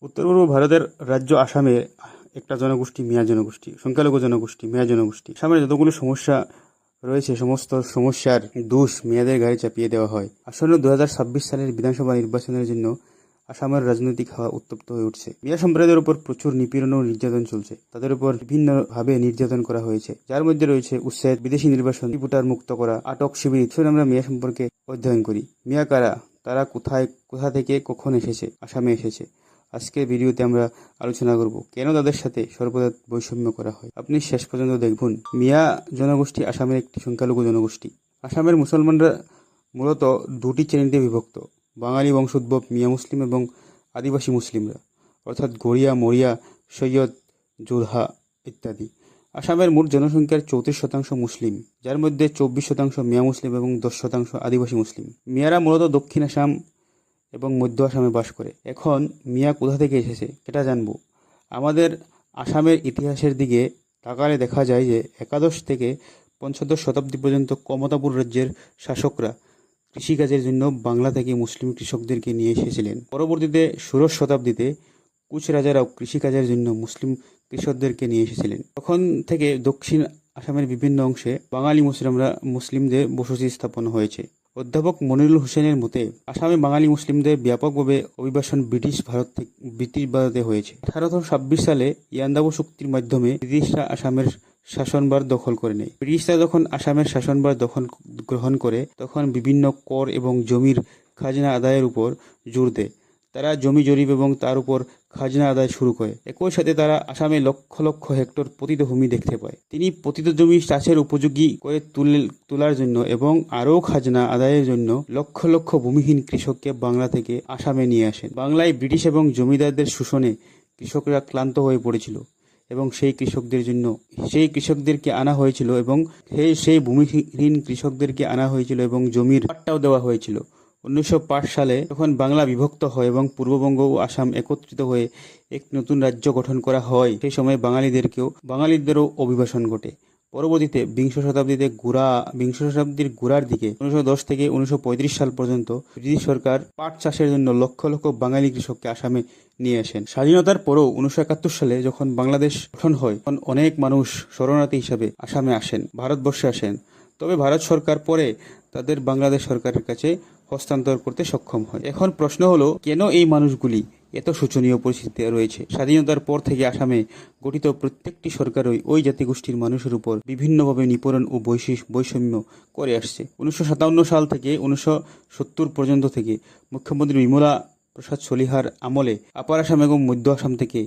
উত্তর পূর্ব ভারতের রাজ্য আসামে একটা জনগোষ্ঠী মিয়া জনগোষ্ঠী, সংখ্যালঘু জনগোষ্ঠী মিয়া জনগোষ্ঠী। আসামের যতগুলো সমস্যা রয়েছে সমস্ত সমস্যার দোষ মেয়াদের গায়ে চাপিয়ে দেওয়া হয়। আসন্ন 2026 সালের বিধানসভা নির্বাচনের জন্য আসামের রাজনৈতিক হাওয়া উত্তপ্ত হয়ে উঠছে। মিয়া সম্প্রদায়ের উপর প্রচুর নিপীড়ন ও নির্যাতন চলছে। তাদের উপর বিভিন্নভাবে নির্যাতন করা হয়েছে, যার মধ্যে রয়েছে উচ্ছেদ, বিদেশি নির্বাসন, ভোটার মুক্ত করা, আটক, শিবির। আমরা মিয়া সম্পর্কে অধ্যয়ন করি। মিয়া কারা, তারা কোথা থেকে কখন এসেছে, আসামে এসেছে। আজকের ভিডিওতে আমরা আলোচনা করব কেন তাদের সাথে সর্বদা বৈষম্য করা হয়। আপনি শেষ পর্যন্ত দেখুন। মিয়া জনগোষ্ঠী আসামের একটি সংখ্যালঘু জনগোষ্ঠী। আসামের মুসলমানরা মূলত দুটি শ্রেণীতে বিভক্ত: বাঙালি বংশোদ্ভব মিয়া মুসলিম এবং আদিবাসী মুসলিমরা, অর্থাৎ গড়িয়া, মরিয়া, সৈয়দ, যোধা ইত্যাদি। আসামের মোট জনসংখ্যার 34% মুসলিম, যার মধ্যে 24% মিয়া মুসলিম এবং 10% আদিবাসী মুসলিম। মিয়ারা মূলত দক্ষিণ আসাম এবং মধ্য আসামে বাস করে। এখন মিয়া কোথা থেকে এসেছে সেটা জানব। আমাদের আসামের ইতিহাসের দিকে তাকালে দেখা যায় যে 11 থেকে 15 শতাব্দী পর্যন্ত কমতাপুর রাজ্যের শাসকরা কৃষিকাজের জন্য বাংলা থেকে মুসলিম কৃষকদেরকে নিয়ে এসেছিলেন। পরবর্তীতে ষোড়শ শতাব্দীতে কুচ রাজারাও কৃষিকাজের জন্য মুসলিম কৃষকদেরকে নিয়ে এসেছিলেন। তখন থেকে দক্ষিণ আসামের বিভিন্ন অংশে বাঙালি মুসলিমদের বসতি স্থাপন হয়েছে। অধ্যাপক মনিরুল হোসেনের মতে আসামে বাঙালি মুসলিমদের ব্যাপকভাবে অভিবাসন ব্রিটিশ ভারতে হয়েছে। 1826 সালে ইয়ান্দাবু চুক্তির মাধ্যমে ব্রিটিশরা আসামের শাসনভার দখল করে নেয়। ব্রিটিশরা যখন আসামের শাসনভার গ্রহণ করে তখন বিভিন্ন কর এবং জমির খাজনা আদায়ের উপর জোর দেয়। তারা জমি জরিপ এবং তার উপর খাজনা আদায় শুরু করে। একই সাথে তারা আসামে লক্ষ লক্ষ হেক্টর পতিত ভূমি দেখতে পায়। তিনি পতিত জমি চাষের উপযোগী করে তোলার জন্য এবং আরও খাজনা আদায়ের জন্য লক্ষ লক্ষ ভূমিহীন কৃষককে বাংলা থেকে আসামে নিয়ে আসেন। বাংলায় ব্রিটিশ এবং জমিদারদের শোষণে কৃষকরা ক্লান্ত হয়ে পড়েছিল এবং সেই কৃষকদেরকে আনা হয়েছিল এবং সেই ভূমিহীন কৃষকদেরকে আনা হয়েছিল এবং জমির পাট্টাও দেওয়া হয়েছিল। 1905 সালে যখন বাংলা বিভক্ত হয় এবং পূর্ববঙ্গ ও আসাম একত্রিত হয়ে এক নতুন রাজ্য গঠন করা হয়, সেই সময় বাঙালিদেরও অভিবাসন ঘটে। পরবর্তীতে বিংশ শতাব্দীর গোড়ার দিকে 1910 থেকে 1935 সাল পর্যন্ত ব্রিটিশ সরকার পাট চাষের জন্য লক্ষ লক্ষ বাঙালি কৃষককে আসামে নিয়ে আসেন। স্বাধীনতার পরও 1971 সালে যখন বাংলাদেশ গঠন হয় তখন অনেক মানুষ শরণার্থী হিসাবে ভারতবর্ষে আসেন। তবে ভারত সরকার পরে তাদের বাংলাদেশ সরকারের কাছে হস্তান্তর করতে সক্ষম হয়। এখন প্রশ্ন হলো, কেন এই মানুষগুলি এত শোচনীয় পরিস্থিতিতে রয়েছে? স্বাধীনতার পর থেকে আসামে গঠিত প্রত্যেকটি সরকারই ওই জাতিগোষ্ঠীর মানুষের উপর বিভিন্নভাবে নিপীড়ন ও বৈষম্য করে আসছে। 1957 সাল থেকে 1970 পর্যন্ত থেকে মুখ্যমন্ত্রী বিমলা প্রসাদ চলিহার আমলে আপার আসাম এবং মধ্য আসাম থেকে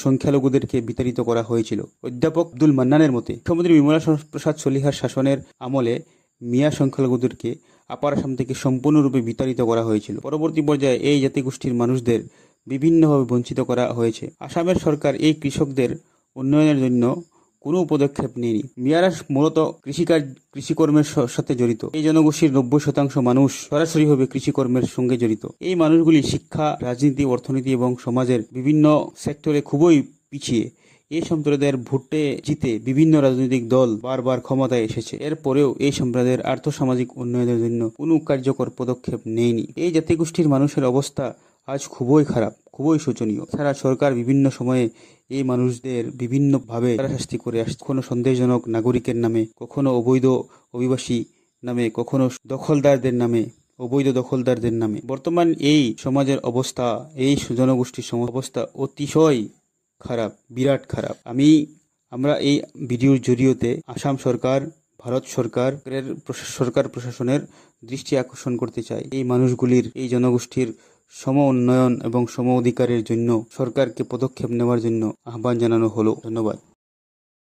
সংখ্যালঘুদেরকে বিতাড়িত করা হয়েছিল। অধ্যাপক আব্দুল মান্নানের মতে মুখ্যমন্ত্রী বিমলা প্রসাদ চলিহার শাসনের আমলে মিয়া সংখ্যালঘুদেরকে আপার আসাম থেকে সম্পূর্ণরূপে বিতাড়িত করা হয়েছিল। পরবর্তী পর্যায়ে এই জাতিগোষ্ঠীর মানুষদের বিভিন্নভাবে বঞ্চিত করা হয়েছে। আসামের সরকার এই কৃষকদের উন্নয়নের জন্য কোনো পদক্ষেপ নেয়নি। মিয়ারা মূলত কৃষিকর্মের সাথে জড়িত। এই জনগোষ্ঠীর 90% মানুষ সরাসরিভাবে কৃষিকর্মের সঙ্গে জড়িত। এই মানুষগুলি শিক্ষা, রাজনীতি, অর্থনীতি এবং সমাজের বিভিন্ন সেক্টরে খুবই পিছিয়ে। এই সম্প্রদায়ের ভোটে জিতে বিভিন্ন রাজনৈতিক দল বারবার ক্ষমতায় এসেছে। এরপরেও এই সম্প্রদায়ের আর্থসামাজিক উন্নয়নের জন্য কোনো কার্যকর পদক্ষেপ নেয়নি। এই জাতিগোষ্ঠীর মানুষের অবস্থা আজ খুবই খারাপ, খুবই শোচনীয়। ছাড়া সরকার বিভিন্ন সময়ে এই মানুষদের বিভিন্নভাবে শাস্তি করে আসছে। কখনো সন্দেহজনক নাগরিকের নামে, কখনো অবৈধ অভিবাসী নামে, কখনো অবৈধ দখলদারদের নামে। বর্তমান এই সমাজের অবস্থা, এই জনগোষ্ঠীর অবস্থা অতিশয় খারাপ, বিরাট খারাপ। আমরা এই ভিডিওর জরিয়তে আসাম সরকার, ভারত সরকার প্রশাসনের দৃষ্টি আকর্ষণ করতে চাই। এই মানুষগুলির, এই জনগোষ্ঠীর সম উন্নয়ন এবং সম অধিকারের জন্য সরকারকে পদক্ষেপ নেওয়ার জন্য আহ্বান জানানো হলো। ধন্যবাদ।